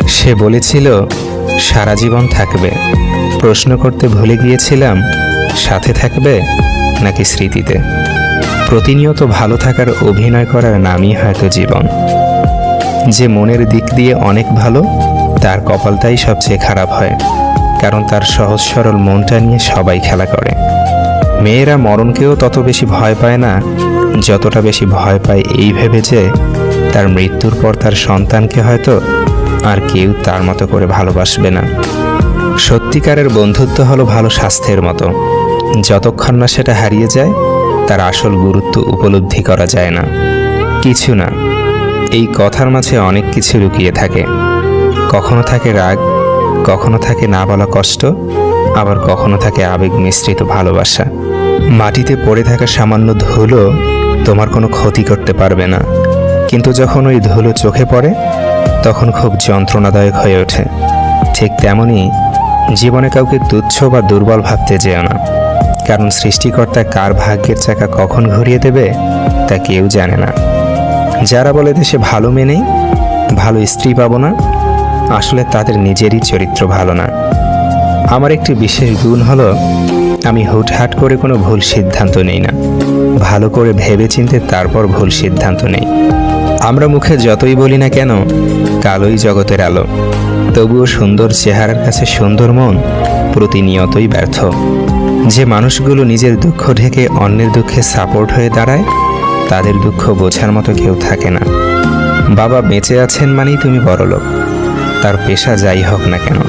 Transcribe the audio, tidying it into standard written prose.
সে বলেছিল সারা জীবন থাকবে। প্রশ্ন করতে ভুলে গিয়েছিলাম সাথে থাকবে নাকি স্মৃতিতে। প্রতিনিয়ত ভালো থাকার অভিনয় করার নামই হয়তো জীবন। যে মনের দিক দিয়ে অনেক ভালো তার কপালটাই সবচেয়ে খারাপ হয়, কারণ তার সহজ সরল মনটা নিয়ে সবাই খেলা করে। মেয়েরা মরণকেও তত বেশি ভয় পায় না যতটা বেশি ভয় পায় এই ভেবে যে তার মৃত্যুর পর তার সন্তানকে হয়তো আর কেউ তার মতো করে ভালোবাসবে না। সত্যিকারের বন্ধুত্ব হলো ভালো স্বাস্থ্যের মতো, যতক্ষণ না সেটা হারিয়ে যায় তার আসল গুরুত্ব উপলব্ধি করা যায় না। কিছু না, এই কথার মাঝে অনেক কিছু লুকিয়ে থাকে। কখনো থাকে রাগ, কখনো থাকে না বলা কষ্ট, আবার কখনো থাকে আবেগ মিশ্রিত ভালোবাসা। মাটিতে পড়ে থাকা সামান্য ধুলো তোমার কোনো ক্ষতি করতে পারবে না, কিন্তু যখন ওই ধুলো চোখে পড়ে তখন খুব যন্ত্রণাদায়ক হয়ে ওঠে। ঠিক তেমনই জীবনে কাউকে তুচ্ছ বা দুর্বল ভাবতে যেও না, কারণ সৃষ্টিকর্তা কার ভাগ্যের চাকা কখন ঘুরিয়ে দেবে তা কেউ জানে না। যারা বলে দেশে ভালো মেয়ে নেই, ভালো স্ত্রী পাবো না, আসলে তাদের নিজেরই চরিত্র ভালো না। আমার একটি বিশেষ গুণ হলো আমি হুটহাট করে কোনো ভুল সিদ্ধান্ত নেই না, ভালো করে ভেবেচিন্তে তারপর ভুল সিদ্ধান্ত নেই। আমরা মুখে যতই বলি না কেন কালোই জগতের আলো, তবুও সুন্দর চেহারার কাছে সুন্দর মন প্রতিনিয়তই ব্যর্থ। যে মানুষগুলো নিজের দুঃখ ঢেকে অন্যের দুঃখে সাপোর্ট হয়ে দাঁড়ায় তাদের দুঃখ বোঝার মতো কেউ থাকে না। বাবা বেঁচে আছেন মানেই তুমি বড়লোক, তার পেশা যাই হোক না কেন।